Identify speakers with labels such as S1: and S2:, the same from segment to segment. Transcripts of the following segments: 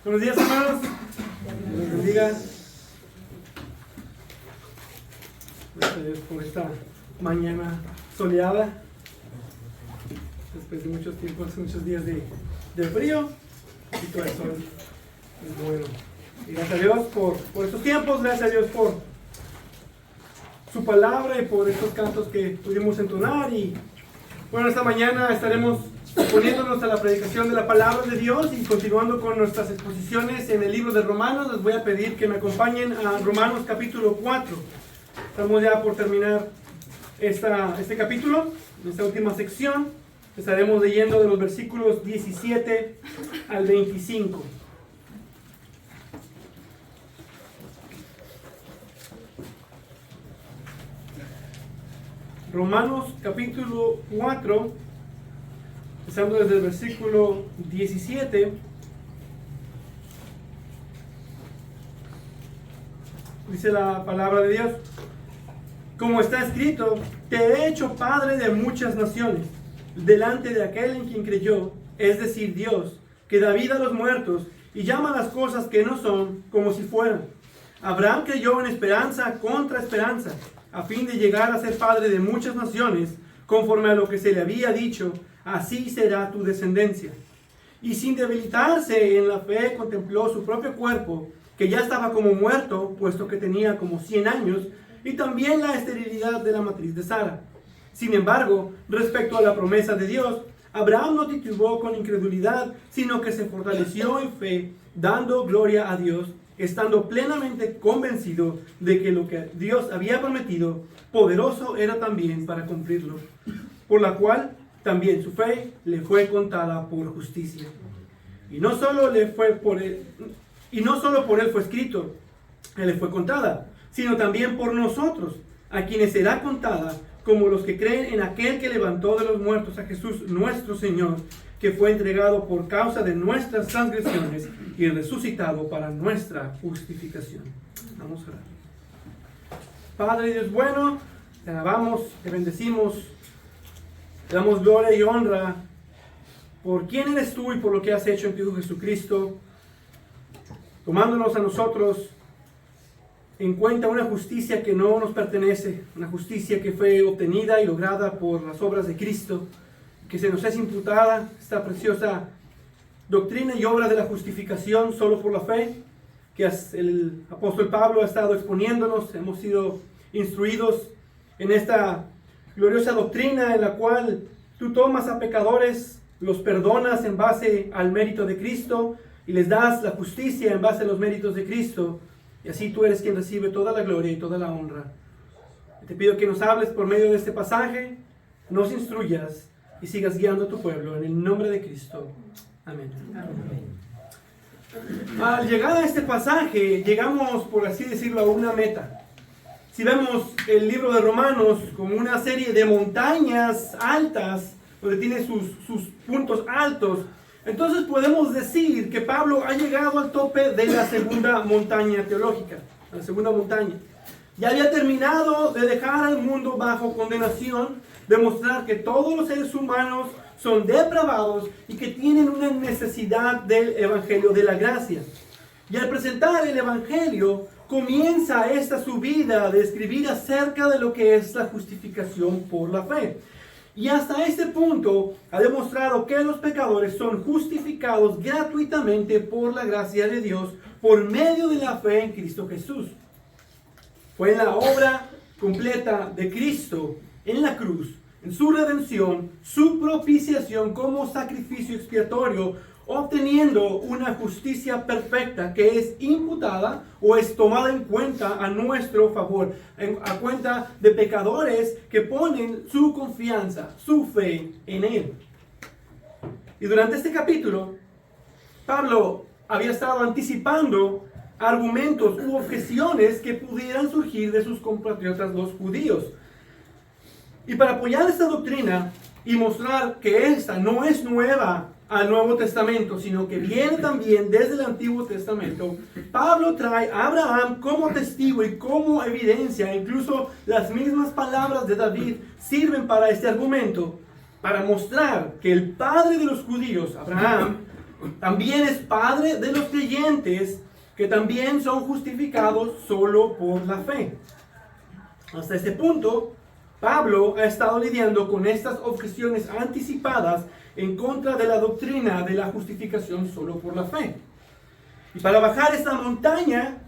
S1: Buenos días, hermanos. Dios bendiga. Gracias a Dios por esta mañana soleada. Después de muchos tiempos, muchos días de frío, y todo el sol es bueno. Y gracias a Dios por estos tiempos, gracias a Dios por su palabra y por estos cantos que pudimos entonar. Y bueno, esta mañana estaremos poniéndonos a la predicación de la palabra de Dios y continuando con nuestras exposiciones en el libro de Romanos. Les voy a pedir que me acompañen a Romanos capítulo 4. Estamos ya por terminar este capítulo, esta última sección. Estaremos leyendo de los versículos 17 al 25. Romanos capítulo 4, empezando desde el versículo 17, dice la palabra de Dios: como está escrito, te he hecho padre de muchas naciones, delante de aquel en quien creyó, es decir, Dios, que da vida a los muertos y llama las cosas que no son como si fueran. Abraham creyó en esperanza contra esperanza, a fin de llegar a ser padre de muchas naciones, conforme a lo que se le había dicho: así será tu descendencia. Y sin debilitarse en la fe, contempló su propio cuerpo, que ya estaba como muerto, puesto que tenía como 100 años, y también la esterilidad de la matriz de Sara. Sin embargo, respecto a la promesa de Dios, Abraham no titubeó con incredulidad, sino que se fortaleció en fe, dando gloria a Dios, estando plenamente convencido de que lo que Dios había prometido, poderoso era también para cumplirlo. Por la cual también su fe le fue contada por justicia. Y no solo por él fue escrito, él le fue contada, sino también por nosotros, a quienes será contada, como los que creen en aquel que levantó de los muertos a Jesús nuestro Señor, que fue entregado por causa de nuestras transgresiones y resucitado para nuestra justificación. Vamos a orar. Padre Dios bueno, te alabamos, te bendecimos, te damos gloria y honra por quién eres tú y por lo que has hecho en tu Hijo Jesucristo, tomándonos a nosotros en cuenta una justicia que no nos pertenece, una justicia que fue obtenida y lograda por las obras de Cristo, que se nos es imputada esta preciosa doctrina y obra de la justificación solo por la fe, que el apóstol Pablo ha estado exponiéndonos. Hemos sido instruidos en esta gloriosa doctrina en la cual tú tomas a pecadores, los perdonas en base al mérito de Cristo y les das la justicia en base a los méritos de Cristo. Y así tú eres quien recibe toda la gloria y toda la honra. Te pido que nos hables por medio de este pasaje, nos instruyas y sigas guiando a tu pueblo en el nombre de Cristo. Amén. Al llegar a este pasaje, llegamos, por así decirlo, a una meta. Si vemos el libro de Romanos como una serie de montañas altas, donde tiene sus puntos altos, entonces podemos decir que Pablo ha llegado al tope de la segunda montaña teológica, la segunda montaña. Ya había terminado de dejar al mundo bajo condenación, demostrar que todos los seres humanos son depravados y que tienen una necesidad del evangelio de la gracia. Y al presentar el evangelio, comienza esta subida de escribir acerca de lo que es la justificación por la fe. Y hasta este punto ha demostrado que los pecadores son justificados gratuitamente por la gracia de Dios por medio de la fe en Cristo Jesús. Fue en la obra completa de Cristo en la cruz, en su redención, su propiciación como sacrificio expiatorio, obteniendo una justicia perfecta que es imputada o es tomada en cuenta a nuestro favor, a cuenta de pecadores que ponen su confianza, su fe en Él. Y durante este capítulo, Pablo había estado anticipando argumentos u objeciones que pudieran surgir de sus compatriotas los judíos. Y para apoyar esta doctrina y mostrar que esta no es nueva al Nuevo Testamento, sino que viene también desde el Antiguo Testamento, Pablo trae a Abraham como testigo y como evidencia. Incluso las mismas palabras de David sirven para este argumento, para mostrar que el padre de los judíos, Abraham, también es padre de los creyentes, que también son justificados solo por la fe. Hasta este punto, Pablo ha estado lidiando con estas objeciones anticipadas en contra de la doctrina de la justificación solo por la fe. Y para bajar esta montaña,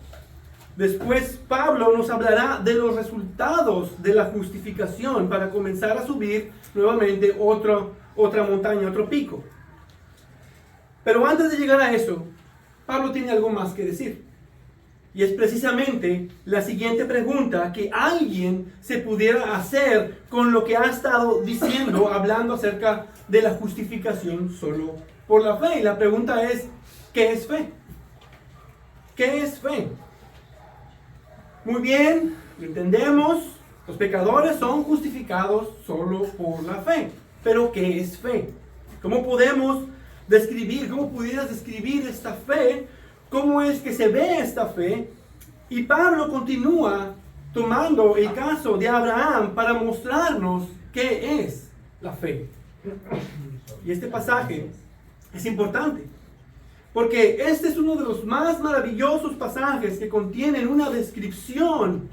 S1: después Pablo nos hablará de los resultados de la justificación para comenzar a subir nuevamente otra montaña, otro pico. Pero antes de llegar a eso, Pablo tiene algo más que decir. Y es precisamente la siguiente pregunta que alguien se pudiera hacer con lo que ha estado diciendo, hablando acerca de la justificación solo por la fe. Y la pregunta es, ¿qué es fe? ¿Qué es fe? Muy bien, entendemos, los pecadores son justificados solo por la fe. Pero ¿qué es fe? ¿Cómo podemos describir, cómo pudieras describir esta fe? ¿Cómo es que se ve esta fe? Y Pablo continúa tomando el caso de Abraham para mostrarnos qué es la fe. Y este pasaje es importante, porque este es uno de los más maravillosos pasajes que contienen una descripción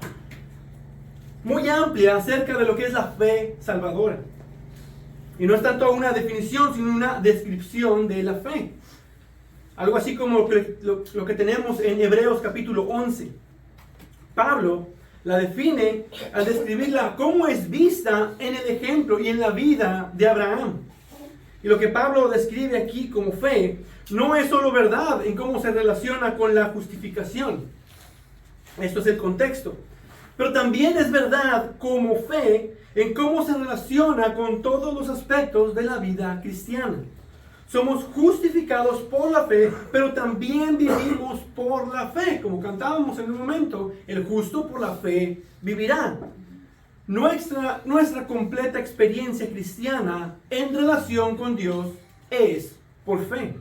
S1: muy amplia acerca de lo que es la fe salvadora. Y no es tanto una definición, sino una descripción de la fe. Algo así como lo que tenemos en Hebreos capítulo 11. Pablo la define al describirla como es vista en el ejemplo y en la vida de Abraham. Y lo que Pablo describe aquí como fe no es solo verdad en cómo se relaciona con la justificación. Esto es el contexto. Pero también es verdad como fe en cómo se relaciona con todos los aspectos de la vida cristiana. Somos justificados por la fe, pero también vivimos por la fe. Como cantábamos en un momento, el justo por la fe vivirá. Nuestra completa experiencia cristiana en relación con Dios es por fe.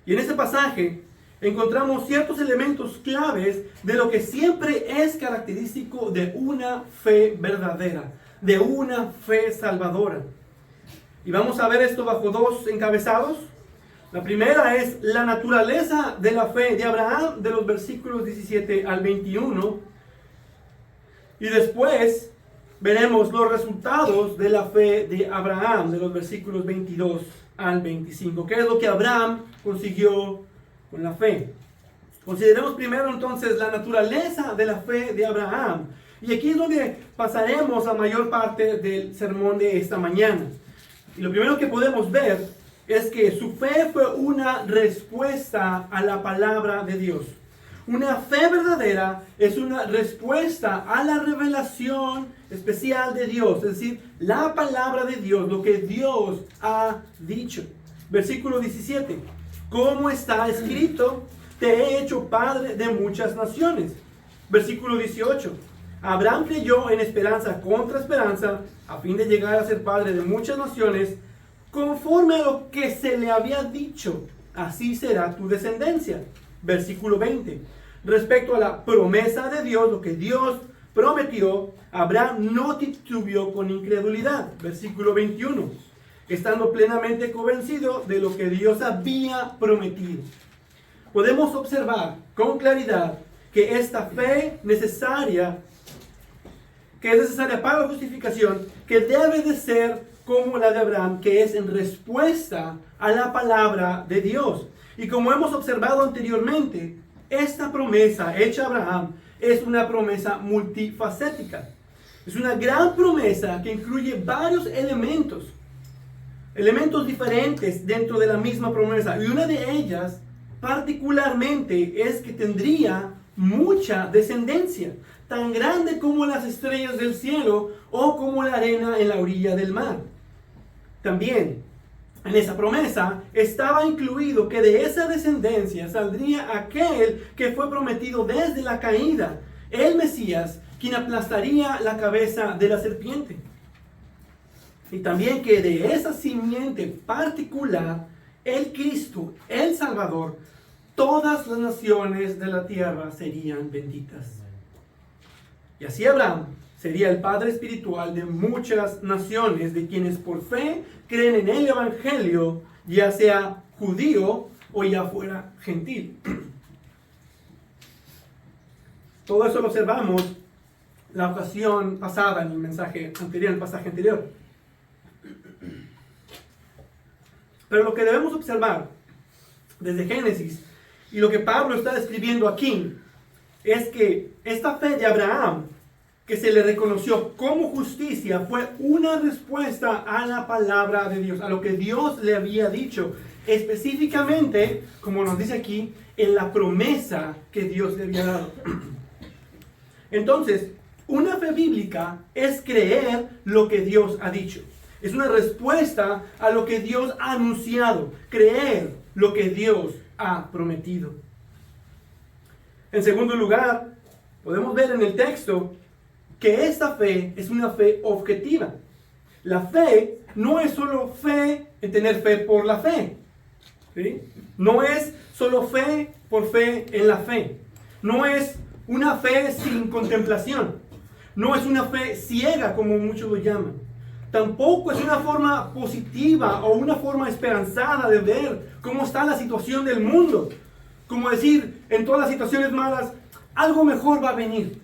S1: Y en este pasaje encontramos ciertos elementos claves de lo que siempre es característico de una fe verdadera, de una fe salvadora. Y vamos a ver esto bajo dos encabezados. La primera es la naturaleza de la fe de Abraham, de los versículos 17 al 21. Y después veremos los resultados de la fe de Abraham, de los versículos 22 al 25. ¿Qué es lo que Abraham consiguió con la fe? Consideremos primero entonces la naturaleza de la fe de Abraham. Y aquí es donde pasaremos la mayor parte del sermón de esta mañana. Y lo primero que podemos ver es que su fe fue una respuesta a la palabra de Dios. Una fe verdadera es una respuesta a la revelación especial de Dios, es decir, la palabra de Dios, lo que Dios ha dicho. Versículo 17. Como está escrito, te he hecho padre de muchas naciones. Versículo 18. Abraham creyó en esperanza contra esperanza, a fin de llegar a ser padre de muchas naciones, conforme a lo que se le había dicho, así será tu descendencia. Versículo 20. Respecto a la promesa de Dios, lo que Dios prometió, Abraham no titubeó con incredulidad. Versículo 21. Estando plenamente convencido de lo que Dios había prometido. Podemos observar con claridad que esta fe necesaria, que es necesaria para la justificación, que debe de ser como la de Abraham, que es en respuesta a la palabra de Dios. Y como hemos observado anteriormente, esta promesa hecha a Abraham es una promesa multifacética. Es una gran promesa que incluye varios elementos diferentes dentro de la misma promesa. Y una de ellas, particularmente, es que tendría mucha descendencia, tan grande como las estrellas del cielo o como la arena en la orilla del mar. También en esa promesa estaba incluido que de esa descendencia saldría aquel que fue prometido desde la caída, el Mesías, quien aplastaría la cabeza de la serpiente. Y también que de esa simiente particular el Cristo, el Salvador, todas las naciones de la tierra serían benditas. Y así Abraham sería el padre espiritual de muchas naciones, de quienes por fe creen en el Evangelio, ya sea judío o ya fuera gentil. Todo eso lo observamos la ocasión pasada en el mensaje anterior, en el pasaje anterior. Pero lo que debemos observar desde Génesis y lo que Pablo está describiendo aquí es que esta fe de Abraham, que se le reconoció como justicia, fue una respuesta a la palabra de Dios, a lo que Dios le había dicho, específicamente, como nos dice aquí, en la promesa que Dios le había dado. Entonces, una fe bíblica es creer lo que Dios ha dicho. Es una respuesta a lo que Dios ha anunciado, creer lo que Dios ha prometido. En segundo lugar, podemos ver en el texto que esta fe es una fe objetiva. La fe no es solo fe en tener fe por la fe, ¿sí? No es solo fe por fe en la fe. No es una fe sin contemplación. No es una fe ciega, como muchos lo llaman. Tampoco es una forma positiva o una forma esperanzada de ver cómo está la situación del mundo. Como decir, en todas las situaciones malas, algo mejor va a venir.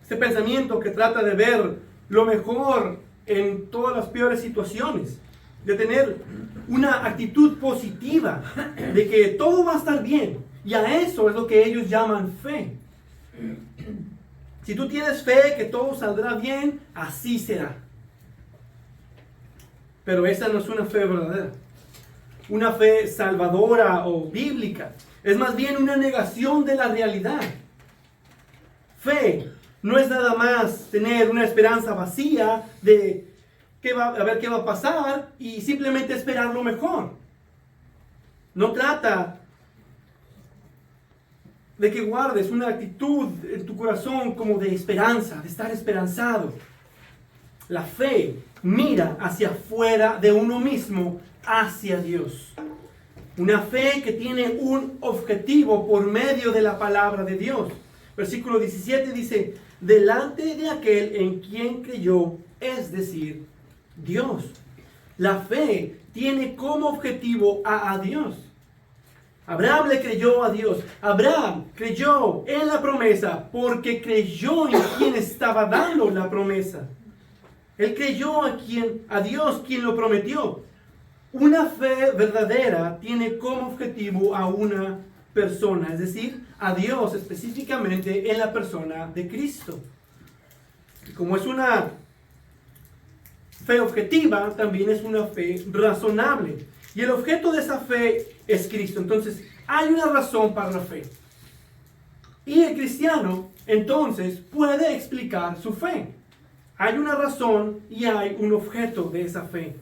S1: Este pensamiento que trata de ver lo mejor en todas las peores situaciones. De tener una actitud positiva, de que todo va a estar bien. Y a eso es lo que ellos llaman fe. Si tú tienes fe que todo saldrá bien, así será. Pero esa no es una fe verdadera. Una fe salvadora o bíblica. Es más bien una negación de la realidad. Fe no es nada más tener una esperanza vacía de a ver qué va a pasar y simplemente esperar lo mejor. No trata de que guardes una actitud en tu corazón como de esperanza, de estar esperanzado. La fe mira hacia afuera de uno mismo, hacia Dios. Una fe que tiene un objetivo por medio de la palabra de Dios. Versículo 17 dice, delante de aquel en quien creyó, es decir, Dios. La fe tiene como objetivo a Dios. Abraham le creyó a Dios. Abraham creyó en la promesa porque creyó en quien estaba dando la promesa. Él creyó a Dios quien lo prometió. Una fe verdadera tiene como objetivo a una persona, es decir, a Dios específicamente en la persona de Cristo. Y como es una fe objetiva, también es una fe razonable. Y el objeto de esa fe es Cristo. Entonces, hay una razón para la fe. Y el cristiano, entonces, puede explicar su fe. Hay una razón y hay un objeto de esa fe.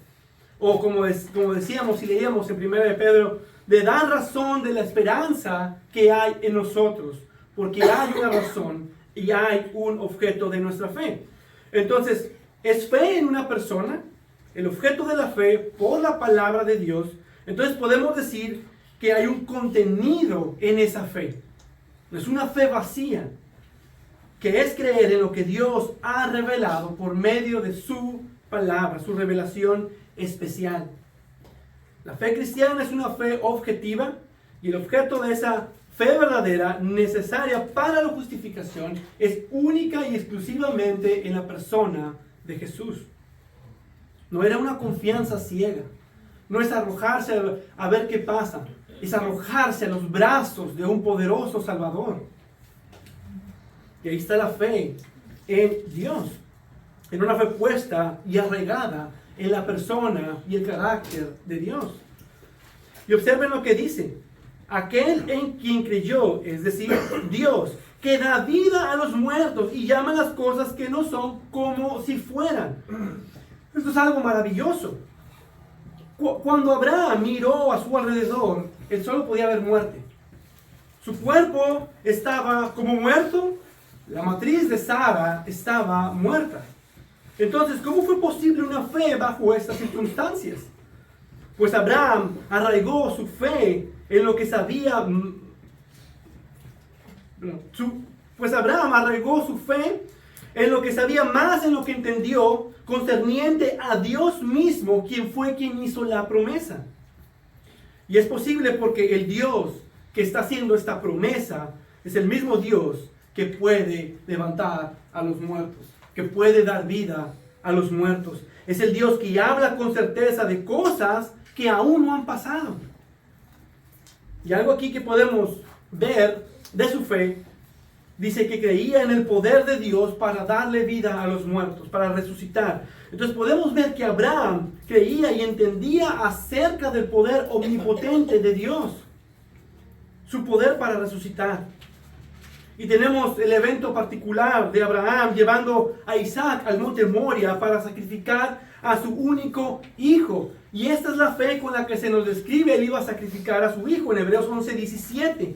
S1: O como decíamos y leíamos en 1 de Pedro, de dar razón de la esperanza que hay en nosotros. Porque hay una razón y hay un objeto de nuestra fe. Entonces, ¿es fe en una persona? El objeto de la fe por la palabra de Dios. Entonces podemos decir que hay un contenido en esa fe. No es una fe vacía, que es creer en lo que Dios ha revelado por medio de su palabra, su revelación especial. La fe cristiana es una fe objetiva y el objeto de esa fe verdadera, necesaria para la justificación, es única y exclusivamente en la persona de Jesús. No era una confianza ciega. No es arrojarse a ver qué pasa. Es arrojarse a los brazos de un poderoso Salvador. Y ahí está la fe en Dios. En una fe puesta y arraigada en la persona y el carácter de Dios. Y observen lo que dice. Aquel en quien creyó, es decir, Dios, que da vida a los muertos y llama las cosas que no son como si fueran. Esto es algo maravilloso. Cuando Abraham miró a su alrededor, él solo podía ver muerte. Su cuerpo estaba como muerto, la matriz de Sara estaba muerta. Entonces, ¿cómo fue posible una fe bajo estas circunstancias? Pues Abraham arraigó su fe en lo que sabía. Pues Abraham arraigó su fe en lo que sabía más en lo que entendió concerniente a Dios mismo, quien fue quien hizo la promesa. Y es posible porque el Dios que está haciendo esta promesa es el mismo Dios que puede levantar a los muertos, que puede dar vida a los muertos. Es el Dios que habla con certeza de cosas que aún no han pasado. Y algo aquí que podemos ver de su fe, dice que creía en el poder de Dios para darle vida a los muertos, para resucitar. Entonces podemos ver que Abraham creía y entendía acerca del poder omnipotente de Dios, su poder para resucitar. Y tenemos el evento particular de Abraham llevando a Isaac al monte Moria para sacrificar a su único hijo. Y esta es la fe con la que se nos describe, él iba a sacrificar a su hijo en Hebreos 11:17.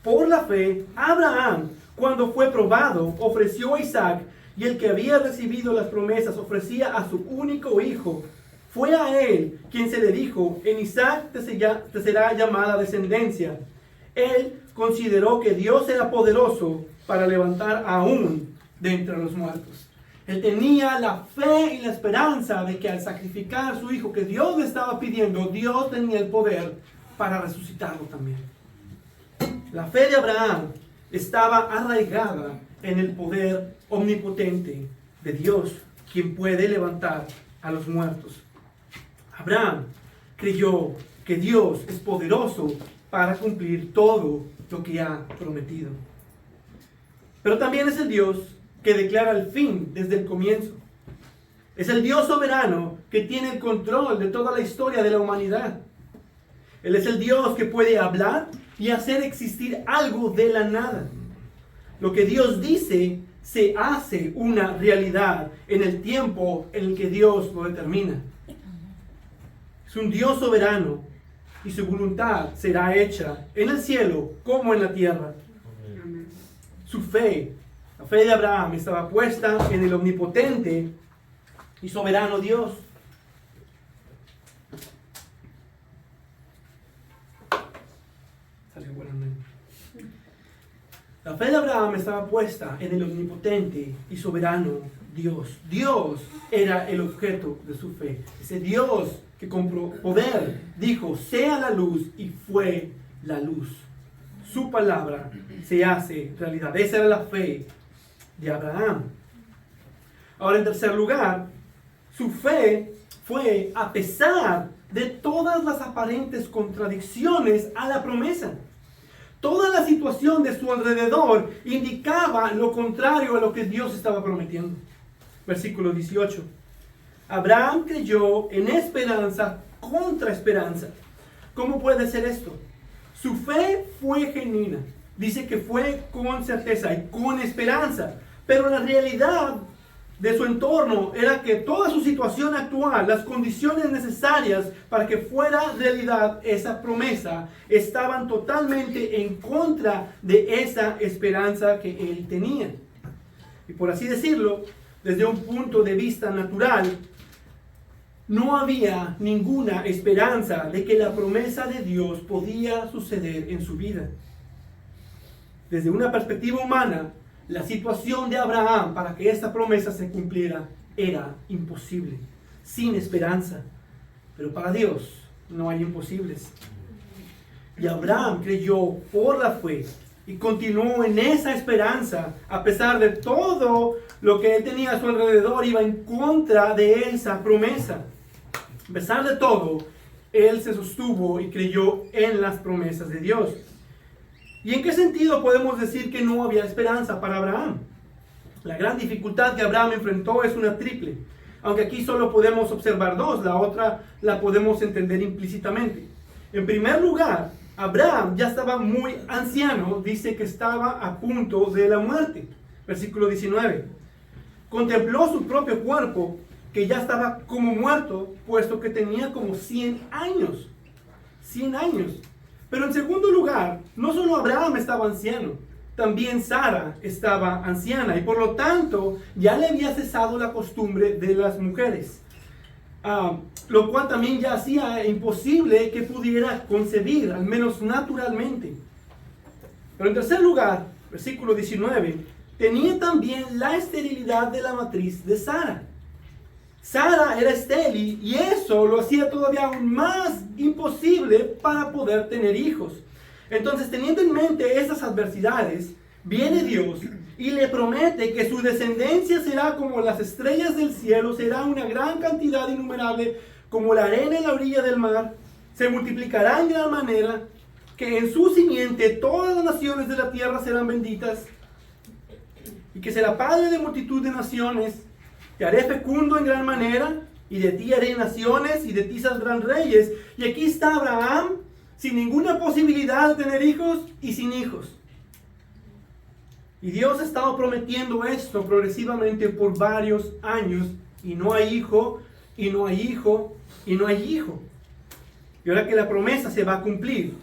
S1: Por la fe, Abraham, cuando fue probado, ofreció a Isaac, y el que había recibido las promesas ofrecía a su único hijo. Fue a él quien se le dijo: en Isaac te será llamada descendencia. Él consideró que Dios era poderoso para levantar aún de entre los muertos. Él tenía la fe y la esperanza de que al sacrificar a su hijo que Dios le estaba pidiendo, Dios tenía el poder para resucitarlo también. La fe de Abraham estaba arraigada en el poder omnipotente de Dios, quien puede levantar a los muertos. Abraham creyó que Dios es poderoso para cumplir todo lo que ha prometido. Pero también es el Dios que declara el fin desde el comienzo. Es el Dios soberano que tiene el control de toda la historia de la humanidad. Él es el Dios que puede hablar y hacer existir algo de la nada. Lo que Dios dice se hace una realidad en el tiempo en el que Dios lo determina. Es un Dios soberano y su voluntad será hecha en el cielo como en la tierra. Su fe, la fe de Abraham, estaba puesta en el omnipotente y soberano Dios. La fe de Abraham estaba puesta en el omnipotente y soberano Dios. Dios era el objeto de su fe. Ese Dios que con poder dijo: sea la luz, y fue la luz. Su palabra se hace realidad. Esa era la fe de Abraham. Ahora, en tercer lugar, su fe fue a pesar de todas las aparentes contradicciones a la promesa. Toda la situación de su alrededor indicaba lo contrario a lo que Dios estaba prometiendo. Versículo 18. Abraham creyó en esperanza contra esperanza. ¿Cómo puede ser esto? Su fe fue genuina. Dice que fue con certeza y con esperanza. Pero la realidad de su entorno era que toda su situación actual, las condiciones necesarias para que fuera realidad esa promesa, estaban totalmente en contra de esa esperanza que él tenía. Y por así decirlo, desde un punto de vista natural, no había ninguna esperanza de que la promesa de Dios podía suceder en su vida. Desde una perspectiva humana, la situación de Abraham para que esta promesa se cumpliera era imposible, sin esperanza. Pero para Dios no hay imposibles. Y Abraham creyó por la fe y continuó en esa esperanza, a pesar de todo lo que él tenía a su alrededor iba en contra de esa promesa. A pesar de todo, él se sostuvo y creyó en las promesas de Dios. ¿Y en qué sentido podemos decir que no había esperanza para Abraham? La gran dificultad que Abraham enfrentó es una triple, aunque aquí solo podemos observar dos, la otra la podemos entender implícitamente. En primer lugar, Abraham ya estaba muy anciano, dice que estaba a punto de la muerte. Versículo 19. Contempló su propio cuerpo, que ya estaba como muerto, puesto que tenía como 100 años. 100 años. Pero en segundo lugar, no solo Abraham estaba anciano, también Sara estaba anciana y por lo tanto ya le había cesado la costumbre de las mujeres. lo cual también ya hacía imposible que pudiera concebir, al menos naturalmente. Pero en tercer lugar, versículo 19, tenía también la esterilidad de la matriz de Sara. Sara era estéril y eso lo hacía todavía aún más imposible para poder tener hijos. Entonces, teniendo en mente esas adversidades, viene Dios y le promete que su descendencia será como las estrellas del cielo, será una gran cantidad innumerable, como la arena en la orilla del mar, se multiplicará en gran manera, que en su simiente todas las naciones de la tierra serán benditas, y que será padre de multitud de naciones. Te haré fecundo en gran manera, y de ti haré naciones, y de ti saldrán reyes. Y aquí está Abraham, sin ninguna posibilidad de tener hijos y sin hijos. Y Dios ha estado prometiendo esto progresivamente por varios años, y no hay hijo, y no hay hijo, y no hay hijo. Y ahora que la promesa se va a cumplir,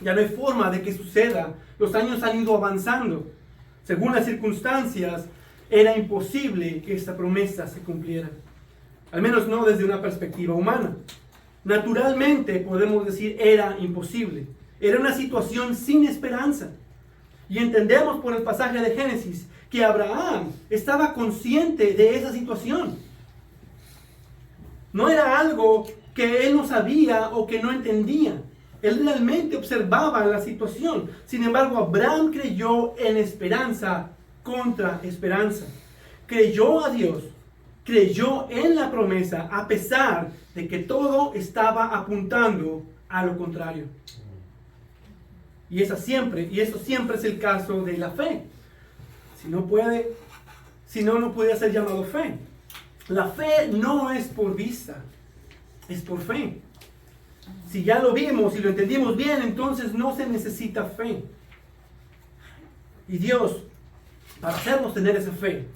S1: ya no hay forma de que suceda. Los años han ido avanzando. Según las circunstancias, era imposible que esta promesa se cumpliera. Al menos no desde una perspectiva humana. Naturalmente, podemos decir, era imposible. Era una situación sin esperanza. Y entendemos por el pasaje de Génesis que Abraham estaba consciente de esa situación. No era algo que él no sabía o que no entendía. Él realmente observaba la situación. Sin embargo, Abraham creyó en esperanza contra esperanza. Creyó a Dios, creyó en la promesa, a pesar de que todo estaba apuntando a lo contrario. Y eso siempre es el caso de la fe. Si no, no puede ser llamado fe. La fe no es por vista, es por fe. Si ya lo vimos y lo entendimos bien, entonces no se necesita fe. Y Dios, para hacernos tener esa fe,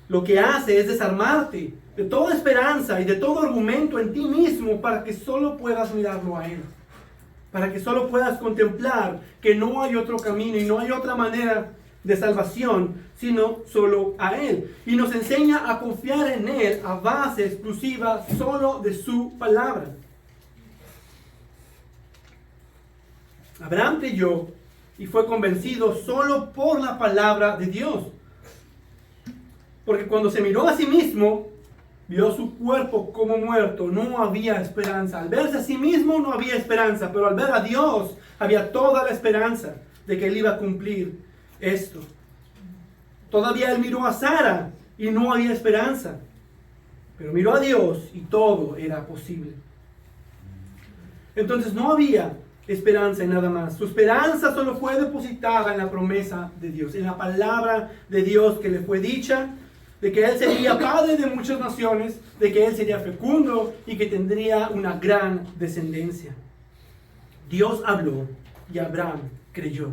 S1: lo que hace es desarmarte de toda esperanza y de todo argumento en ti mismo para que solo puedas mirarlo a Él. Para que solo puedas contemplar que no hay otro camino y no hay otra manera de salvación, sino solo a Él. Y nos enseña a confiar en Él a base exclusiva solo de su palabra. Abraham creyó y fue convencido solo por la palabra de Dios. Porque cuando se miró a sí mismo, vio su cuerpo como muerto, no había esperanza. Al verse a sí mismo no había esperanza, pero al ver a Dios había toda la esperanza de que Él iba a cumplir esto. Todavía Él miró a Sara y no había esperanza, pero miró a Dios y todo era posible. Entonces no había esperanza en nada más. Su esperanza solo fue depositada en la promesa de Dios, en la palabra de Dios que le fue dicha, de que Él sería padre de muchas naciones, de que Él sería fecundo y que tendría una gran descendencia. Dios habló y Abraham creyó.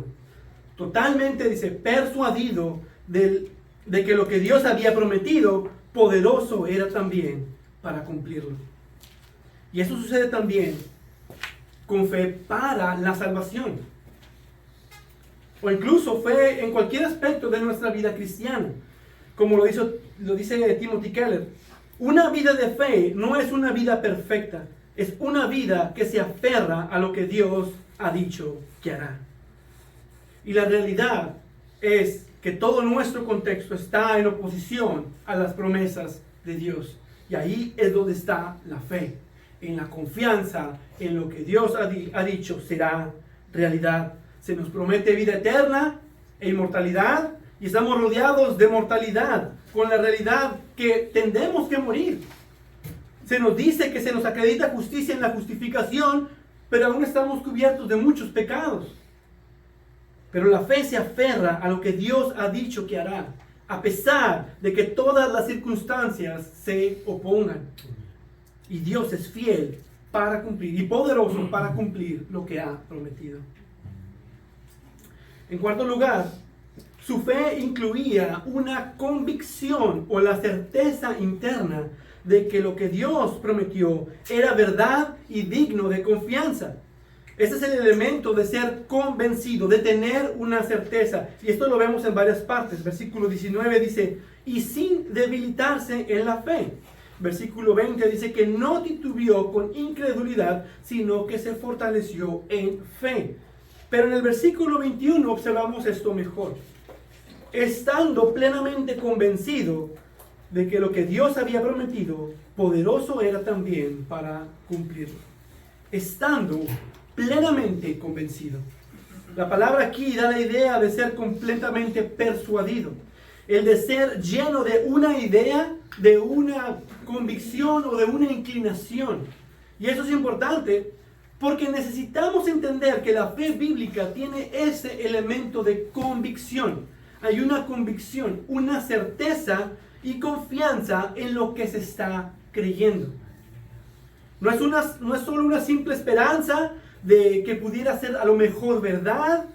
S1: Totalmente, dice, persuadido de que lo que Dios había prometido, poderoso era también para cumplirlo. Y eso sucede también con fe para la salvación. O incluso fe en cualquier aspecto de nuestra vida cristiana. Como lo dice Timothy Keller, una vida de fe no es una vida perfecta, es una vida que se aferra a lo que Dios ha dicho que hará. Y la realidad es que todo nuestro contexto está en oposición a las promesas de Dios. Y ahí es donde está la fe, en la confianza en lo que Dios ha dicho será realidad. Se nos promete vida eterna e inmortalidad, y estamos rodeados de mortalidad, con la realidad que tendremos que morir. Se nos dice que se nos acredita justicia en la justificación, pero aún estamos cubiertos de muchos pecados. Pero la fe se aferra a lo que Dios ha dicho que hará, a pesar de que todas las circunstancias se opongan. Y Dios es fiel para cumplir, y poderoso para cumplir lo que ha prometido. En cuarto lugar, su fe incluía una convicción o la certeza interna de que lo que Dios prometió era verdad y digno de confianza. Ese es el elemento de ser convencido, de tener una certeza. Y esto lo vemos en varias partes. Versículo 19 dice, y sin debilitarse en la fe. versículo 20 dice que no titubeó con incredulidad, sino que se fortaleció en fe. Pero en el versículo 21 observamos esto mejor. Estando plenamente convencido de que lo que Dios había prometido, poderoso era también para cumplirlo. Estando plenamente convencido. La palabra aquí da la idea de ser completamente persuadido. El de ser lleno de una idea, de una convicción o de una inclinación. Y eso es importante porque necesitamos entender que la fe bíblica tiene ese elemento de convicción. Hay una convicción, una certeza y confianza en lo que se está creyendo. No es solo una simple esperanza de que pudiera ser a lo mejor verdad,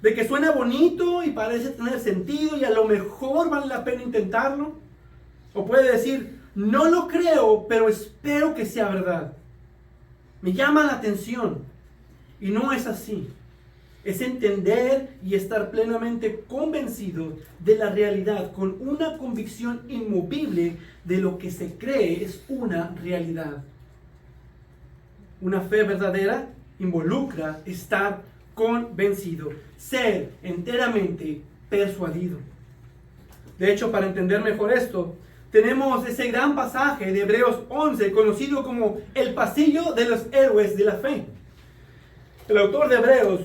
S1: de que suena bonito y parece tener sentido y a lo mejor vale la pena intentarlo. O puede decir, no lo creo, pero espero que sea verdad. Me llama la atención. Y no es así. Es entender y estar plenamente convencido de la realidad, con una convicción inmovible de lo que se cree es una realidad. Una fe verdadera involucra estar convencido, ser enteramente persuadido. De hecho, para entender mejor esto, tenemos ese gran pasaje de Hebreos 11, conocido como el pasillo de los héroes de la fe. El autor de Hebreos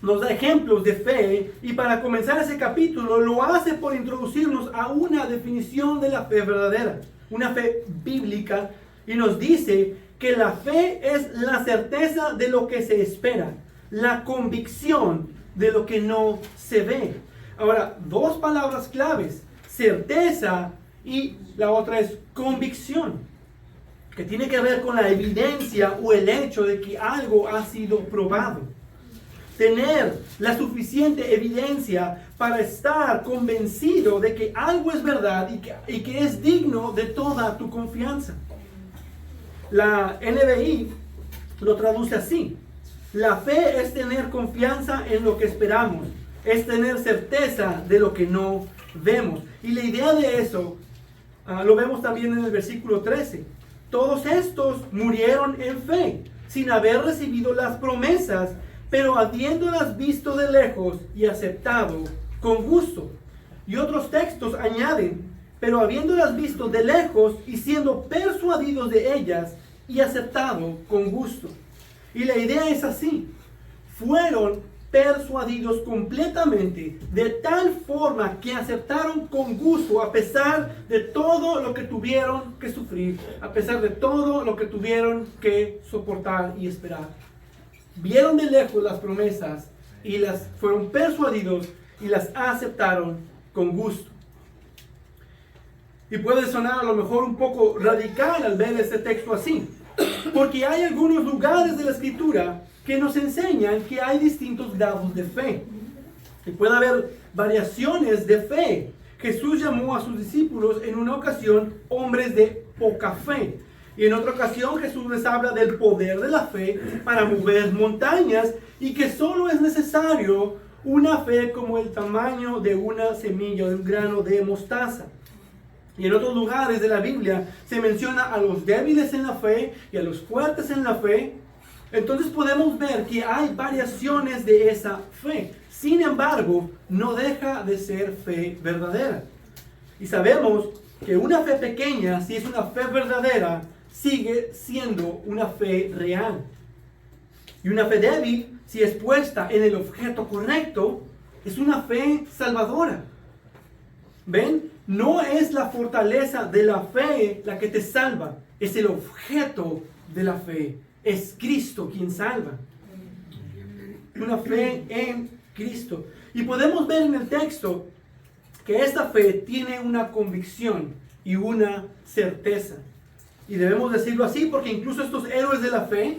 S1: nos da ejemplos de fe y para comenzar ese capítulo lo hace por introducirnos a una definición de la fe verdadera, una fe bíblica, y nos dice que la fe es la certeza de lo que se espera, la convicción de lo que no se ve. Ahora, dos palabras claves, certeza y la otra es convicción, que tiene que ver con la evidencia o el hecho de que algo ha sido probado. Tener la suficiente evidencia para estar convencido de que algo es verdad y que es digno de toda tu confianza. La NBI lo traduce así. La fe es tener confianza en lo que esperamos, es tener certeza de lo que no vemos. Y la idea de eso lo vemos también en el versículo 13. Todos estos murieron en fe, sin haber recibido las promesas, pero habiéndolas visto de lejos y aceptado con gusto. Y otros textos añaden, pero habiéndolas visto de lejos y siendo persuadidos de ellas y aceptado con gusto. Y la idea es así, fueron persuadidos completamente, de tal forma que aceptaron con gusto a pesar de todo lo que tuvieron que sufrir, a pesar de todo lo que tuvieron que soportar y esperar. Vieron de lejos las promesas y fueron persuadidos y las aceptaron con gusto. Y puede sonar a lo mejor un poco radical al ver este texto así, porque hay algunos lugares de la Escritura que nos enseñan que hay distintos grados de fe. Y puede haber variaciones de fe. Jesús llamó a sus discípulos en una ocasión hombres de poca fe. Y en otra ocasión Jesús les habla del poder de la fe para mover montañas y que solo es necesario una fe como el tamaño de una semilla, de un grano de mostaza. Y en otros lugares de la Biblia se menciona a los débiles en la fe y a los fuertes en la fe. Entonces podemos ver que hay variaciones de esa fe. Sin embargo, no deja de ser fe verdadera. Y sabemos que una fe pequeña, si es una fe verdadera, sigue siendo una fe real. Y una fe débil, si es puesta en el objeto correcto, es una fe salvadora. ¿Ven? No es la fortaleza de la fe la que te salva, es el objeto de la fe. Es Cristo quien salva. Una fe en Cristo. Y podemos ver en el texto que esta fe tiene una convicción y una certeza. Y debemos decirlo así porque incluso estos héroes de la fe,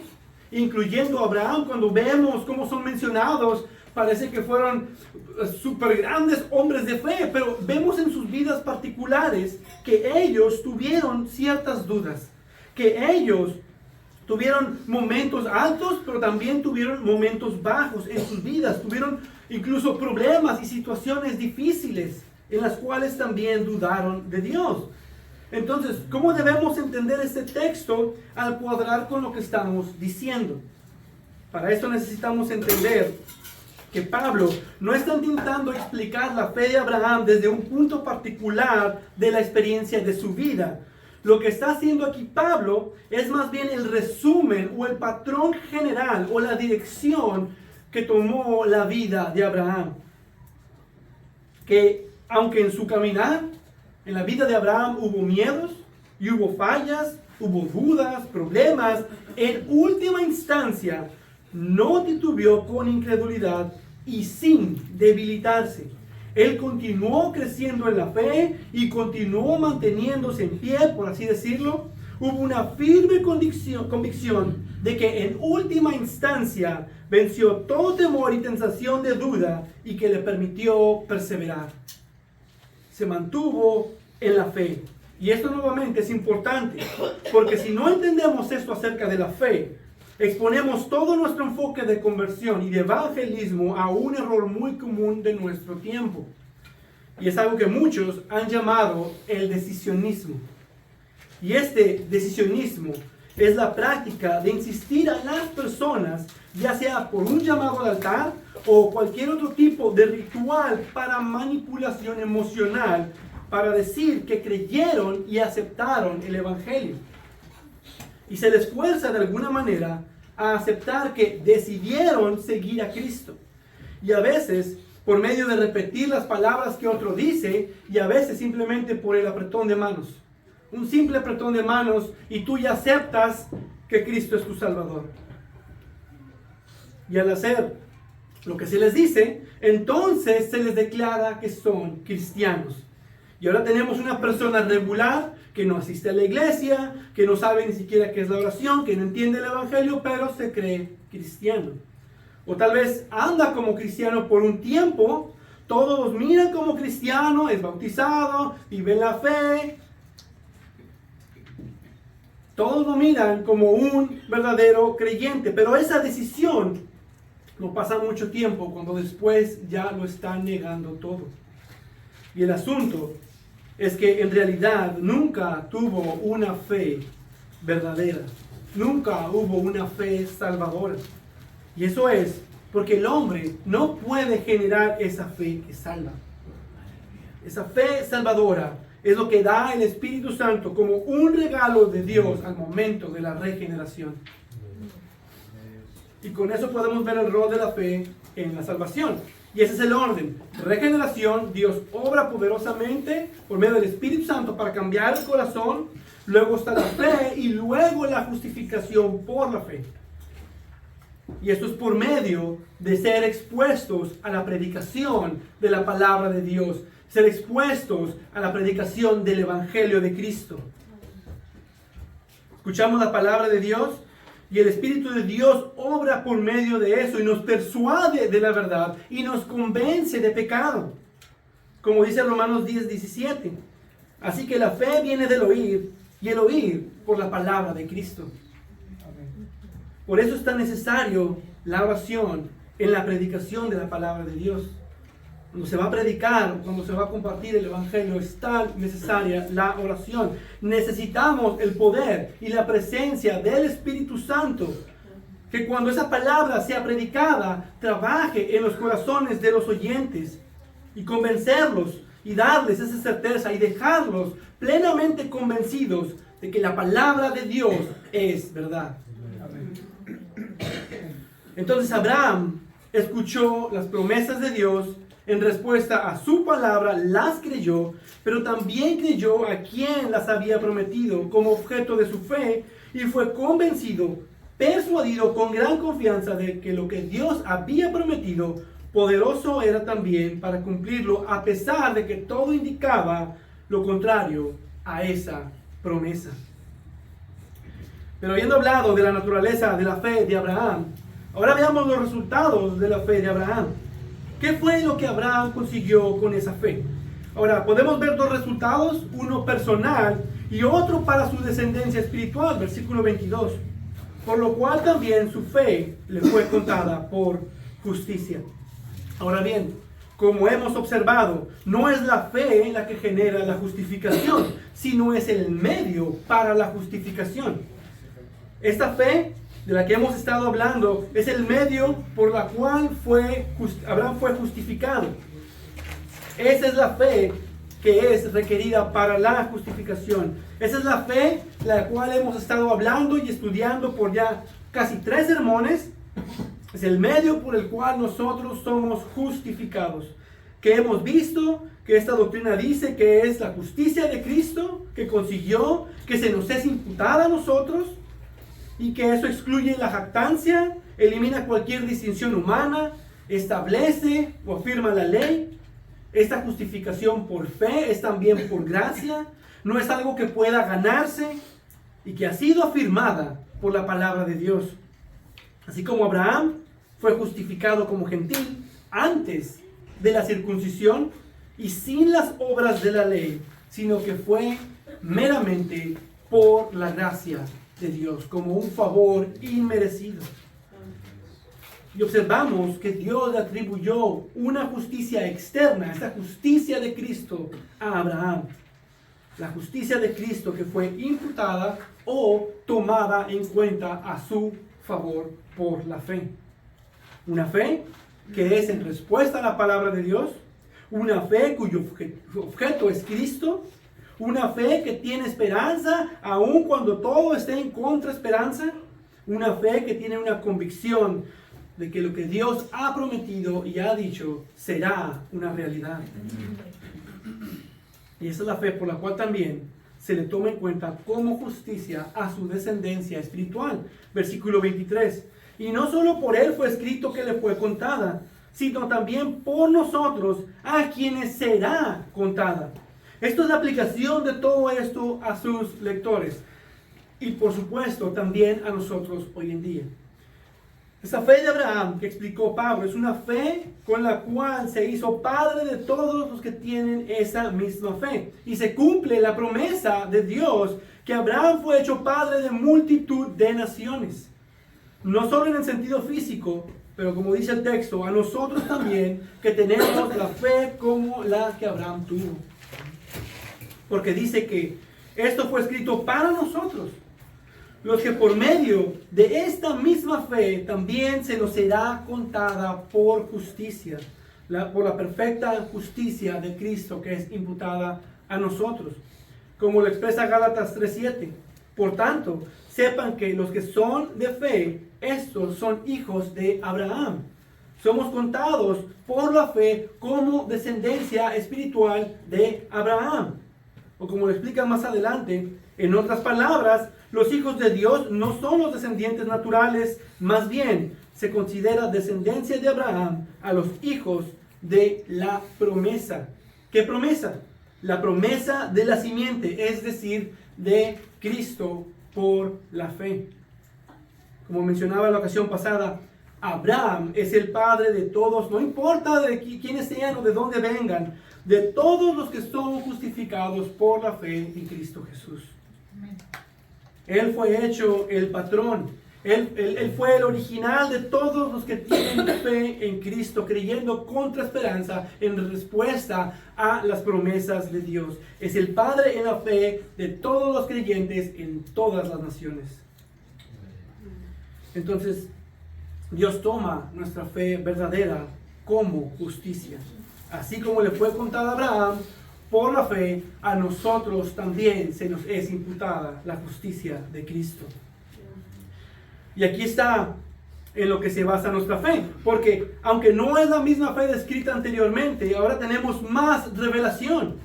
S1: incluyendo a Abraham, cuando vemos cómo son mencionados, parece que fueron súper grandes hombres de fe, pero vemos en sus vidas particulares que ellos tuvieron ciertas dudas, que ellos tuvieron momentos altos, pero también tuvieron momentos bajos en sus vidas, tuvieron incluso problemas y situaciones difíciles en las cuales también dudaron de Dios. Entonces, ¿cómo debemos entender este texto al cuadrar con lo que estamos diciendo? Para esto necesitamos entender que Pablo no está intentando explicar la fe de Abraham desde un punto particular de la experiencia de su vida. Lo que está haciendo aquí Pablo es más bien el resumen o el patrón general o la dirección que tomó la vida de Abraham. Que aunque en su caminar, en la vida de Abraham hubo miedos y hubo fallas, hubo dudas, problemas, en última instancia no titubeó con incredulidad y sin debilitarse. Él continuó creciendo en la fe y continuó manteniéndose en pie, por así decirlo. Hubo una firme convicción de que en última instancia venció todo temor y tentación de duda y que le permitió perseverar. Se mantuvo en la fe. Y esto nuevamente es importante, porque si no entendemos esto acerca de la fe, exponemos todo nuestro enfoque de conversión y de evangelismo a un error muy común de nuestro tiempo. Y es algo que muchos han llamado el decisionismo. Y este decisionismo es la práctica de insistir a las personas, ya sea por un llamado al altar o cualquier otro tipo de ritual para manipulación emocional, para decir que creyeron y aceptaron el evangelio. Y se les fuerza de alguna manera a aceptar que decidieron seguir a Cristo. Y a veces por medio de repetir las palabras que otro dice, y a veces simplemente por el apretón de manos. Un simple apretón de manos y tú ya aceptas que Cristo es tu Salvador. Y al hacer lo que se les dice, entonces se les declara que son cristianos. Y ahora tenemos una persona regular que no asiste a la iglesia, que no sabe ni siquiera qué es la oración, que no entiende el evangelio, pero se cree cristiano. O tal vez anda como cristiano por un tiempo, todos los miran como cristiano, es bautizado, vive en la fe. Todos lo miran como un verdadero creyente, pero esa decisión no pasa mucho tiempo cuando después ya lo están negando todo. Y el asunto es que en realidad nunca tuvo una fe verdadera. Nunca hubo una fe salvadora. Y eso es porque el hombre no puede generar esa fe que salva. Esa fe salvadora es lo que da el Espíritu Santo como un regalo de Dios al momento de la regeneración. Y con eso podemos ver el rol de la fe en la salvación. Y ese es el orden. Regeneración, Dios obra poderosamente por medio del Espíritu Santo para cambiar el corazón. Luego está la fe y luego la justificación por la fe. Y esto es por medio de ser expuestos a la predicación de la palabra de Dios. Ser expuestos a la predicación del Evangelio de Cristo. Escuchamos la palabra de Dios y el Espíritu de Dios obra por medio de eso y nos persuade de la verdad y nos convence de pecado. Como dice Romanos 10:17. Así que la fe viene del oír y el oír por la palabra de Cristo. Por eso es tan necesario la oración en la predicación de la palabra de Dios. Cuando se va a predicar, cuando se va a compartir el Evangelio, es tan necesaria la oración. Necesitamos el poder y la presencia del Espíritu Santo. Que cuando esa palabra sea predicada, trabaje en los corazones de los oyentes y convencerlos y darles esa certeza y dejarlos plenamente convencidos de que la palabra de Dios es verdad. Entonces Abraham escuchó las promesas de Dios, en respuesta a su palabra las creyó, pero también creyó a quien las había prometido como objeto de su fe y fue convencido, persuadido con gran confianza de que lo que Dios había prometido, poderoso era también para cumplirlo, a pesar de que todo indicaba lo contrario a esa promesa. Pero habiendo hablado de la naturaleza de la fe de Abraham, ahora veamos los resultados de la fe de Abraham. ¿Qué fue lo que Abraham consiguió con esa fe? Ahora, podemos ver dos resultados, uno personal y otro para su descendencia espiritual, versículo 22. Por lo cual también su fe le fue contada por justicia. Ahora bien, como hemos observado, no es la fe la que genera la justificación, sino es el medio para la justificación. Esta fe de la que hemos estado hablando es el medio por la cual Abraham fue justificado. Esa es la fe que es requerida para la justificación. Esa es la fe la cual hemos estado hablando y estudiando por ya casi 3 sermones. Es el medio por el cual nosotros somos justificados. Que hemos visto que esta doctrina dice que es la justicia de Cristo que consiguió que se nos es imputada a nosotros, y que eso excluye la jactancia, elimina cualquier distinción humana, establece o afirma la ley. Esta justificación por fe es también por gracia, no es algo que pueda ganarse, y que ha sido afirmada por la palabra de Dios. Así como Abraham fue justificado como gentil antes de la circuncisión y sin las obras de la ley, sino que fue meramente por la gracia de Dios, como un favor inmerecido. Y observamos que Dios le atribuyó una justicia externa, esta justicia de Cristo, a Abraham. La justicia de Cristo que fue imputada o tomada en cuenta a su favor por la fe. Una fe que es en respuesta a la palabra de Dios, una fe cuyo objeto es Cristo, una fe que tiene esperanza aun cuando todo esté en contra esperanza, una fe que tiene una convicción de que lo que Dios ha prometido y ha dicho será una realidad. Y esa es la fe por la cual también se le toma en cuenta como justicia a su descendencia espiritual. Versículo 23. Y no solo por él fue escrito que le fue contada, sino también por nosotros, a quienes será contada. Esto es la aplicación de todo esto a sus lectores. Y por supuesto también a nosotros hoy en día. Esa fe de Abraham que explicó Pablo es una fe con la cual se hizo padre de todos los que tienen esa misma fe. Y se cumple la promesa de Dios que Abraham fue hecho padre de multitud de naciones. No solo en el sentido físico, pero como dice el texto, a nosotros también que tenemos la fe como la que Abraham tuvo. Porque dice que esto fue escrito para nosotros, los que por medio de esta misma fe también se nos será contada por justicia, por la perfecta justicia de Cristo que es imputada a nosotros. Como lo expresa Gálatas 3:7. Por tanto, sepan que los que son de fe, estos son hijos de Abraham. Somos contados por la fe como descendencia espiritual de Abraham. O como lo explica más adelante, en otras palabras, los hijos de Dios no son los descendientes naturales, más bien se considera descendencia de Abraham a los hijos de la promesa. ¿Qué promesa? La promesa de la simiente, es decir, de Cristo por la fe. Como mencionaba en la ocasión pasada, Abraham es el padre de todos, no importa de quiénes sean o de dónde vengan, de todos los que son justificados por la fe en Cristo Jesús. Él fue hecho el patrón, él fue el original de todos los que tienen fe en Cristo, creyendo contra esperanza en respuesta a las promesas de Dios. Es el Padre en la fe de todos los creyentes en todas las naciones. Entonces, Dios toma nuestra fe verdadera como justicia. Así como le fue contada a Abraham, por la fe, a nosotros también se nos es imputada la justicia de Cristo. Y aquí está en lo que se basa nuestra fe. Porque aunque no es la misma fe descrita anteriormente, ahora tenemos más revelación.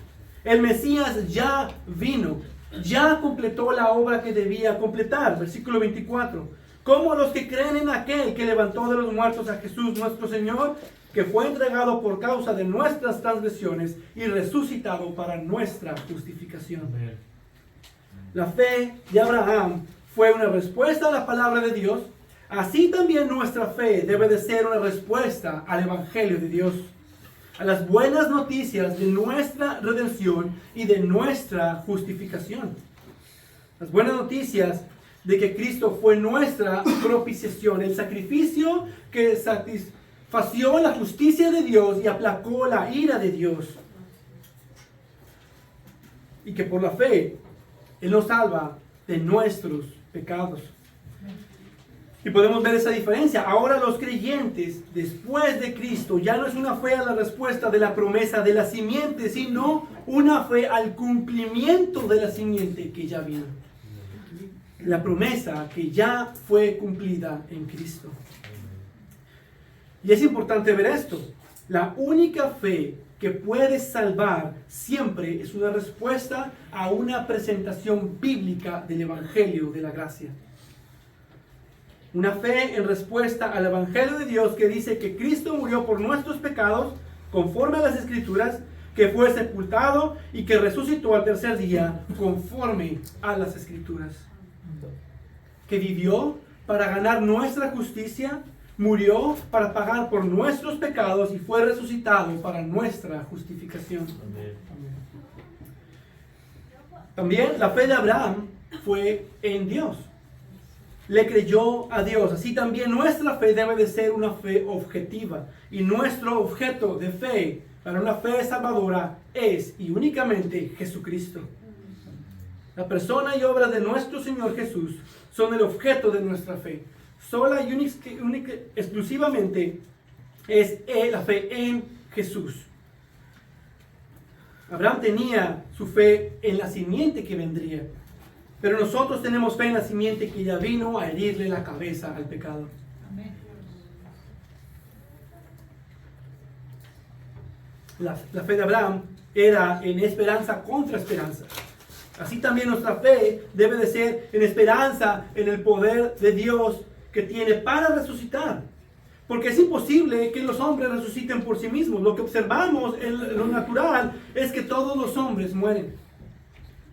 S1: El Mesías ya vino, ya completó la obra que debía completar. Versículo 24. Como los que creen en aquel que levantó de los muertos a Jesús nuestro Señor, que fue entregado por causa de nuestras transgresiones y resucitado para nuestra justificación. La fe de Abraham fue una respuesta a la palabra de Dios. Así también nuestra fe debe de ser una respuesta al Evangelio de Dios, a las buenas noticias de nuestra redención y de nuestra justificación. Las buenas noticias de que Cristo fue nuestra propiciación, el sacrificio que fació la justicia de Dios y aplacó la ira de Dios. Y que por la fe Él nos salva de nuestros pecados. Y podemos ver esa diferencia. Ahora los creyentes, después de Cristo, ya no es una fe a la respuesta de la promesa de la simiente, sino una fe al cumplimiento de la simiente que ya vino. La promesa que ya fue cumplida en Cristo. Y es importante ver esto. La única fe que puede salvar siempre es una respuesta a una presentación bíblica del Evangelio de la gracia. Una fe en respuesta al Evangelio de Dios que dice que Cristo murió por nuestros pecados, conforme a las Escrituras, que fue sepultado y que resucitó al tercer día, conforme a las Escrituras. Que vivió para ganar nuestra justicia, murió para pagar por nuestros pecados y fue resucitado para nuestra justificación. También la fe de Abraham fue en Dios. Le creyó a Dios. Así también nuestra fe debe de ser una fe objetiva. Y nuestro objeto de fe para una fe salvadora es y únicamente Jesucristo. La persona y obra de nuestro Señor Jesús son el objeto de nuestra fe. Sola y exclusivamente es la fe en Jesús. Abraham tenía su fe en la simiente que vendría. Pero nosotros tenemos fe en la simiente que ya vino a herirle la cabeza al pecado. Amén. La fe de Abraham era en esperanza contra esperanza. Así también nuestra fe debe de ser en esperanza en el poder de Dios que tiene para resucitar. Porque es imposible que los hombres resuciten por sí mismos. Lo que observamos en lo natural es que todos los hombres mueren.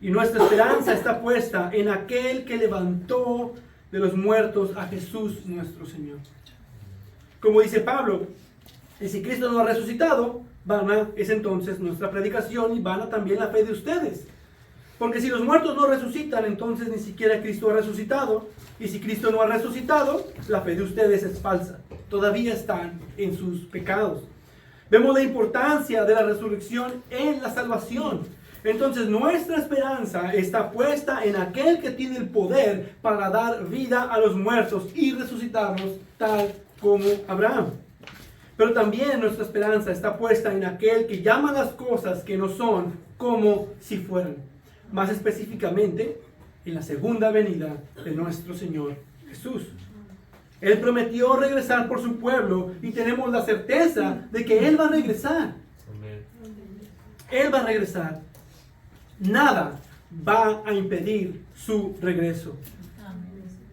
S1: Y nuestra esperanza está puesta en aquel que levantó de los muertos a Jesús nuestro Señor. Como dice Pablo, y si Cristo no ha resucitado, vana es entonces nuestra predicación y vana también la fe de ustedes. Porque si los muertos no resucitan, entonces ni siquiera Cristo ha resucitado. Y si Cristo no ha resucitado, la fe de ustedes es falsa. Todavía están en sus pecados. Vemos la importancia de la resurrección en la salvación. Entonces nuestra esperanza está puesta en aquel que tiene el poder para dar vida a los muertos y resucitarlos tal como Abraham. Pero también nuestra esperanza está puesta en aquel que llama las cosas que no son como si fueran. Más específicamente, en la segunda venida de nuestro Señor Jesús. Él prometió regresar por su pueblo y tenemos la certeza de que Él va a regresar. Él va a regresar. Nada va a impedir su regreso.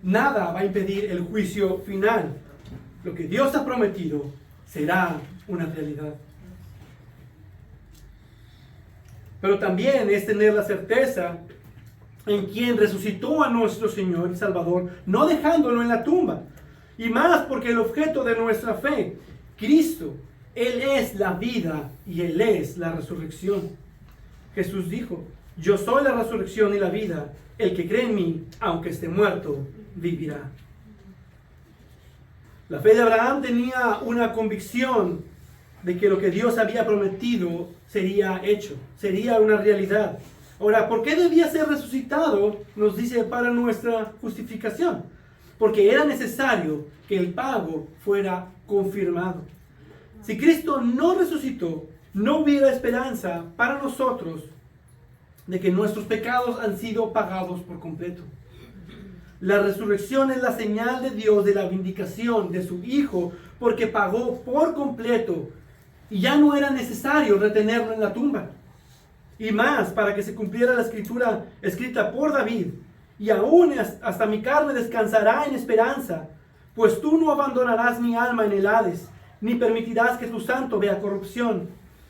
S1: Nada va a impedir el juicio final. Lo que Dios ha prometido será una realidad. Pero también es tener la certeza en quien resucitó a nuestro Señor y Salvador, no dejándolo en la tumba. Y más porque el objeto de nuestra fe, Cristo, Él es la vida y Él es la resurrección. Jesús dijo, yo soy la resurrección y la vida. El que cree en mí, aunque esté muerto, vivirá. La fe de Abraham tenía una convicción de que lo que Dios había prometido sería hecho, sería una realidad. Ahora, ¿por qué debía ser resucitado? Nos dice para nuestra justificación. Porque era necesario que el pago fuera confirmado. Si Cristo no resucitó, no hubiera esperanza para nosotros de que nuestros pecados han sido pagados por completo. La resurrección es la señal de Dios de la vindicación de su Hijo, porque pagó por completo y ya no era necesario retenerlo en la tumba. Y más, para que se cumpliera la escritura escrita por David, y aún hasta mi carne descansará en esperanza, pues tú no abandonarás mi alma en el Hades, ni permitirás que tu santo vea corrupción,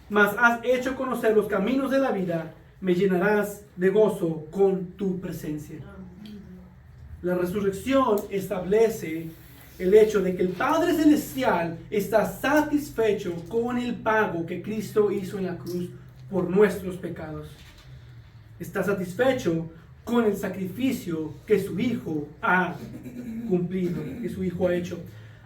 S1: mas has hecho conocer los caminos de la vida, me llenarás de gozo con tu presencia. La resurrección establece el hecho de que el Padre Celestial está satisfecho con el pago que Cristo hizo en la cruz por nuestros pecados. Está satisfecho con el sacrificio que su Hijo ha cumplido, que su Hijo ha hecho.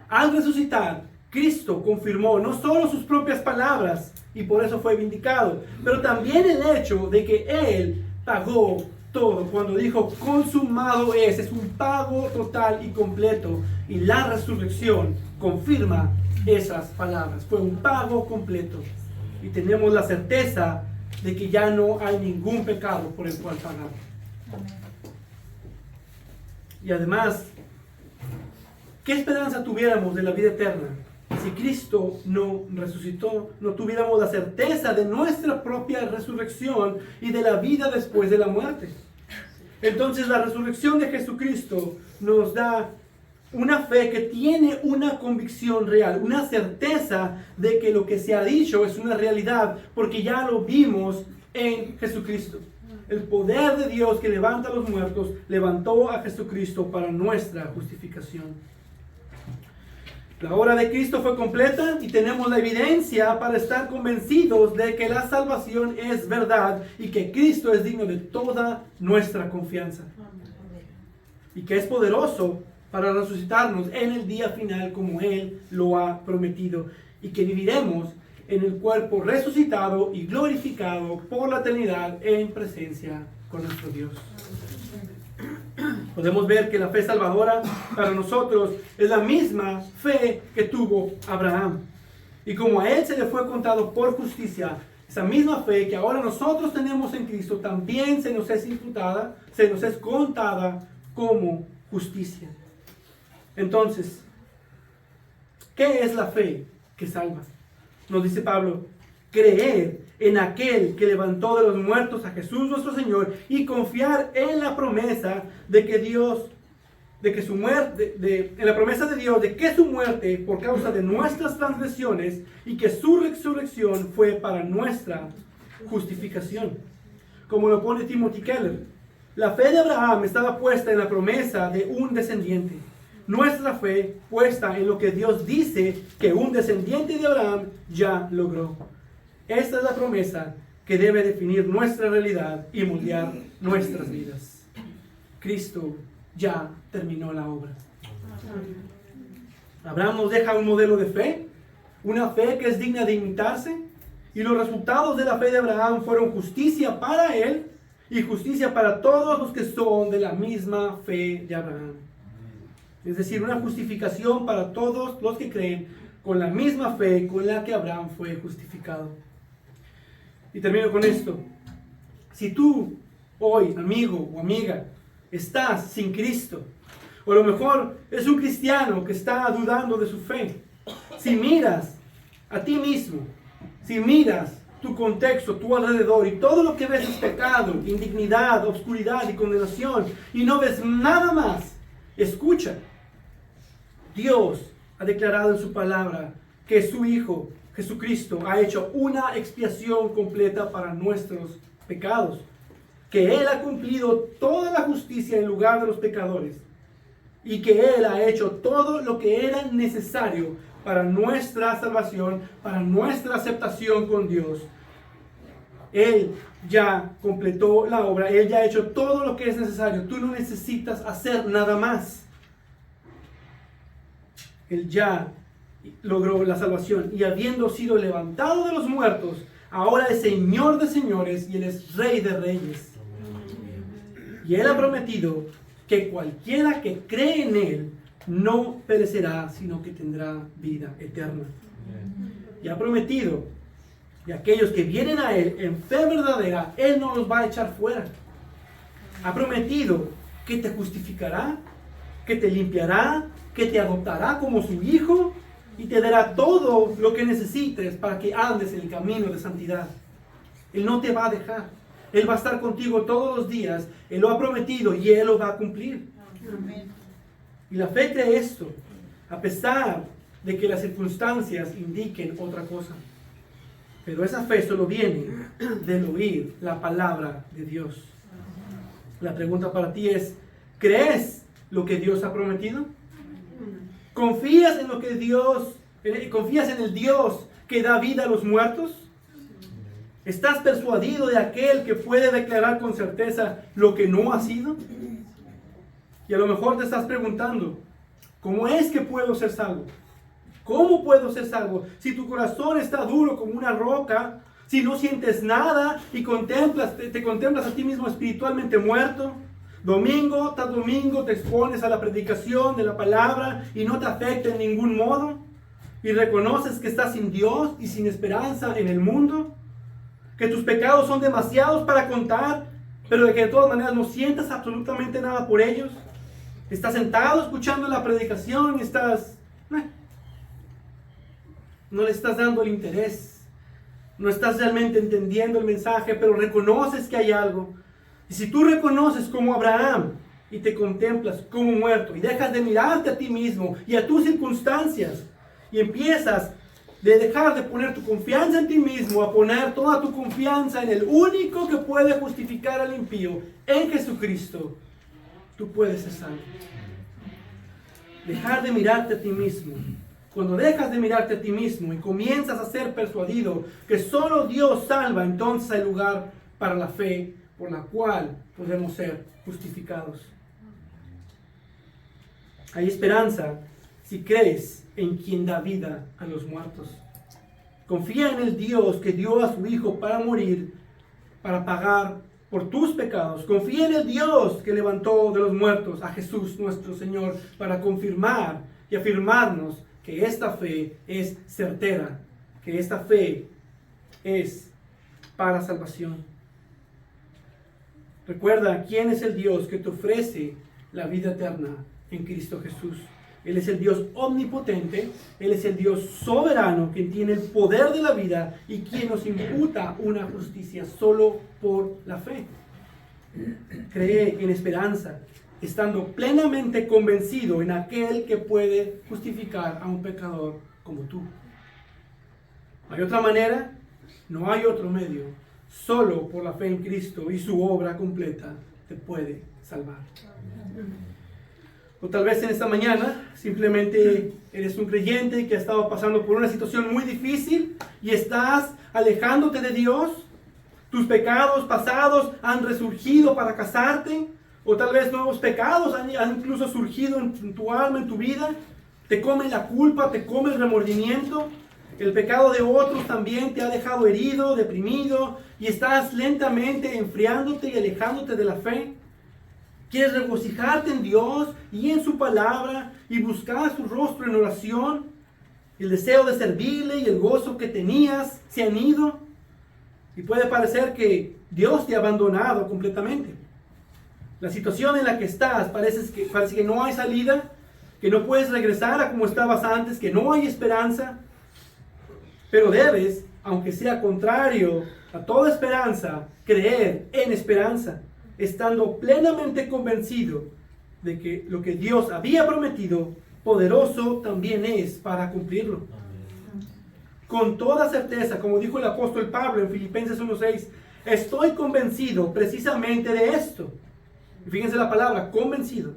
S1: Al resucitar, Cristo confirmó no solo sus propias palabras y por eso fue vindicado, pero también el hecho de que Él pagó todo. Cuando dijo consumado es un pago total y completo, y la resurrección confirma esas palabras. Fue un pago completo y tenemos la certeza de que ya no hay ningún pecado por el cual pagar. Y además, ¿qué esperanza tuviéramos de la vida eterna si Cristo no resucitó? No tuviéramos la certeza de nuestra propia resurrección y de la vida después de la muerte. Entonces la resurrección de Jesucristo nos da una fe que tiene una convicción real, una certeza de que lo que se ha dicho es una realidad, porque ya lo vimos en Jesucristo. El poder de Dios que levanta a los muertos levantó a Jesucristo para nuestra justificación. La obra de Cristo fue completa y tenemos la evidencia para estar convencidos de que la salvación es verdad y que Cristo es digno de toda nuestra confianza. Y que es poderoso para resucitarnos en el día final como Él lo ha prometido. Y que viviremos en el cuerpo resucitado y glorificado por la eternidad en presencia con nuestro Dios. Podemos ver que la fe salvadora para nosotros es la misma fe que tuvo Abraham. Y como a él se le fue contado por justicia, esa misma fe que ahora nosotros tenemos en Cristo también se nos es imputada, se nos es contada como justicia. Entonces, ¿qué es la fe que salva? Nos dice Pablo: creer en aquel que levantó de los muertos a Jesús nuestro Señor y confiar en la promesa de que Dios, de que su muerte, en la promesa de Dios de que su muerte por causa de nuestras transgresiones y que su resurrección fue para nuestra justificación. Como lo pone Timothy Keller, la fe de Abraham estaba puesta en la promesa de un descendiente. Nuestra fe puesta en lo que Dios dice que un descendiente de Abraham ya logró. Esta es la promesa que debe definir nuestra realidad y moldear nuestras vidas. Cristo ya terminó la obra. Abraham nos deja un modelo de fe, una fe que es digna de imitarse, y los resultados de la fe de Abraham fueron justicia para él y justicia para todos los que son de la misma fe de Abraham. Es decir, una justificación para todos los que creen con la misma fe con la que Abraham fue justificado. Y termino con esto. Si tú hoy, amigo o amiga, estás sin Cristo, o a lo mejor es un cristiano que está dudando de su fe, si miras a ti mismo, si miras tu contexto, tu alrededor, y todo lo que ves es pecado, indignidad, oscuridad y condenación, y no ves nada más, escucha. Dios ha declarado en su palabra que su Hijo Jesucristo ha hecho una expiación completa para nuestros pecados, que Él ha cumplido toda la justicia en lugar de los pecadores y que Él ha hecho todo lo que era necesario para nuestra salvación, para nuestra aceptación con Dios. Él ya completó la obra, Él ya ha hecho todo lo que es necesario. Tú no necesitas hacer nada más. Él ya logró la salvación y habiendo sido levantado de los muertos, ahora es Señor de señores y Él es Rey de reyes. Y Él ha prometido que cualquiera que cree en Él no perecerá, sino que tendrá vida eterna. Y ha prometido que aquellos que vienen a Él en fe verdadera, Él no los va a echar fuera. Ha prometido que te justificará, que te limpiará, que te adoptará como su hijo y te dará todo lo que necesites para que andes en el camino de santidad. Él no te va a dejar. Él va a estar contigo todos los días. Él lo ha prometido y Él lo va a cumplir. Amén. Y la fe cree esto, a pesar de que las circunstancias indiquen otra cosa. Pero esa fe solo viene del oír la palabra de Dios. La pregunta para ti es, ¿crees lo que Dios ha prometido? ¿Confías en lo que confías en el Dios que da vida a los muertos? ¿Estás persuadido de aquel que puede declarar con certeza lo que no ha sido? Y a lo mejor te estás preguntando, ¿cómo es que puedo ser salvo? ¿Cómo puedo ser salvo? Si tu corazón está duro como una roca, si no sientes nada y te contemplas a ti mismo espiritualmente muerto, domingo tras domingo te expones a la predicación de la palabra y no te afecta en ningún modo, y reconoces que estás sin Dios y sin esperanza en el mundo, que tus pecados son demasiados para contar, pero de que de todas maneras no sientas absolutamente nada por ellos. Estás sentado escuchando la predicación y no le estás dando el interés, no estás realmente entendiendo el mensaje, pero reconoces que hay algo. Y si tú reconoces como Abraham y te contemplas como muerto y dejas de mirarte a ti mismo y a tus circunstancias y empiezas de dejar de poner tu confianza en ti mismo a poner toda tu confianza en el único que puede justificar al impío, en Jesucristo, tú puedes ser salvo. Dejar de mirarte a ti mismo. Cuando dejas de mirarte a ti mismo y comienzas a ser persuadido que solo Dios salva, entonces hay lugar para la fe por la cual podemos ser justificados. Hay esperanza si crees en quien da vida a los muertos. Confía en el Dios que dio a su Hijo para morir, para pagar por tus pecados. Confía en el Dios que levantó de los muertos a Jesús nuestro Señor para confirmar y afirmarnos que esta fe es certera, que esta fe es para salvación. Recuerda quién es el Dios que te ofrece la vida eterna en Cristo Jesús. Él es el Dios omnipotente, Él es el Dios soberano, quien tiene el poder de la vida y quien nos imputa una justicia solo por la fe. Cree en esperanza, estando plenamente convencido en aquel que puede justificar a un pecador como tú. ¿Hay otra manera? No hay otro medio. Solo por la fe en Cristo y su obra completa te puede salvar. O tal vez en esta mañana simplemente eres un creyente que ha estado pasando por una situación muy difícil y estás alejándote de Dios. Tus pecados pasados han resurgido para casarte. O tal vez nuevos pecados han incluso surgido en tu alma, en tu vida. Te come la culpa, te come el remordimiento. El pecado de otros también te ha dejado herido, deprimido, y estás lentamente enfriándote y alejándote de la fe. Quieres regocijarte en Dios y en su palabra y buscar su rostro en oración. El deseo de servirle y el gozo que tenías se han ido. Y puede parecer que Dios te ha abandonado completamente. La situación en la que estás parece que no hay salida, que no puedes regresar a como estabas antes, que no hay esperanza. Pero debes, aunque sea contrario a toda esperanza, creer en esperanza, estando plenamente convencido de que lo que Dios había prometido, poderoso también es para cumplirlo. Con toda certeza, como dijo el apóstol Pablo en Filipenses 1:6, estoy convencido precisamente de esto. Y fíjense la palabra, convencido,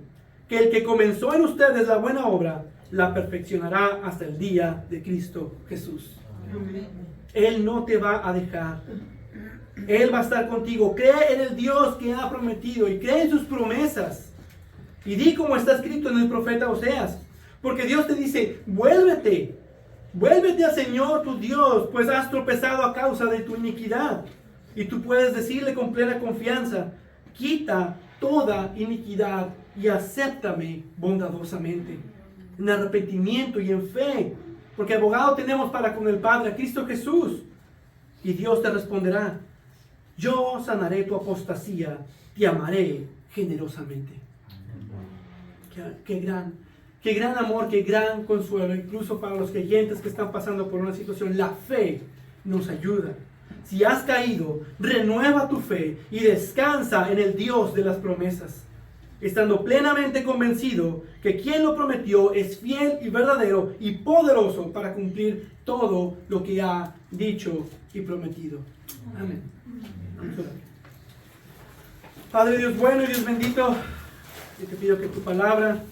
S1: que el que comenzó en ustedes la buena obra, la perfeccionará hasta el día de Cristo Jesús. Él no te va a dejar. Él va a estar contigo. Cree en el Dios que ha prometido y cree en sus promesas. Y di como está escrito en el profeta Oseas. Porque Dios te dice, vuélvete al Señor tu Dios, pues has tropezado a causa de tu iniquidad. Y tú puedes decirle con plena confianza, quita toda iniquidad y acéptame bondadosamente. En arrepentimiento y en fe. Porque abogado tenemos para con el Padre, a Cristo Jesús. Y Dios te responderá, yo sanaré tu apostasía, te amaré generosamente. Qué gran amor, qué gran consuelo, incluso para los creyentes que están pasando por una situación. La fe nos ayuda. Si has caído, renueva tu fe y descansa en el Dios de las promesas, estando plenamente convencido que quien lo prometió es fiel y verdadero y poderoso para cumplir todo lo que ha dicho y prometido. Amén. Padre Dios bueno y Dios bendito, yo te pido que tu palabra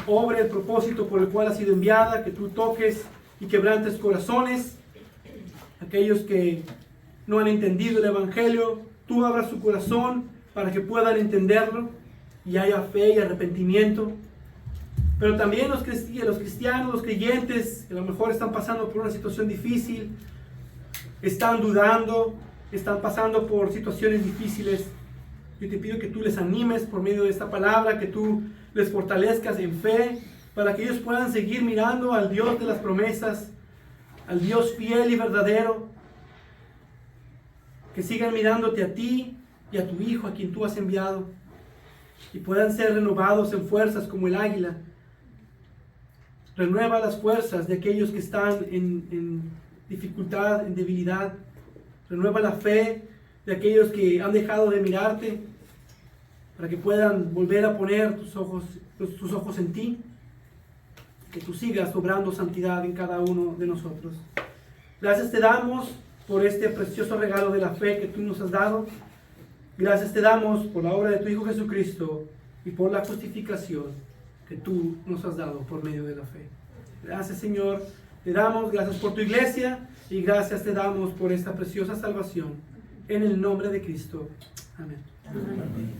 S1: obre el propósito por el cual ha sido enviada, que tú toques y quebrantes corazones, aquellos que no han entendido el Evangelio, tú abras su corazón para que puedan entenderlo y haya fe y arrepentimiento. pero también los cristianos, los creyentes, que a lo mejor están pasando por una situación difícil, están dudando, están pasando por situaciones difíciles. Yo te pido que tú les animes por medio de esta palabra, que tú les fortalezcas en fe, para que ellos puedan seguir mirando al Dios de las promesas, al Dios fiel y verdadero, que sigan mirándote a ti y a tu Hijo, a quien tú has enviado, y puedan ser renovados en fuerzas como el águila. Renueva las fuerzas de aquellos que están en dificultad, en debilidad. Renueva la fe de aquellos que han dejado de mirarte, para que puedan volver a poner tus ojos en ti, que tú sigas obrando santidad en cada uno de nosotros. Gracias te damos por este precioso regalo de la fe que tú nos has dado. Gracias te damos por la obra de tu Hijo Jesucristo y por la justificación que tú nos has dado por medio de la fe. Gracias, Señor, te damos, gracias por tu iglesia y gracias te damos por esta preciosa salvación. En el nombre de Cristo. Amén.
S2: Amén.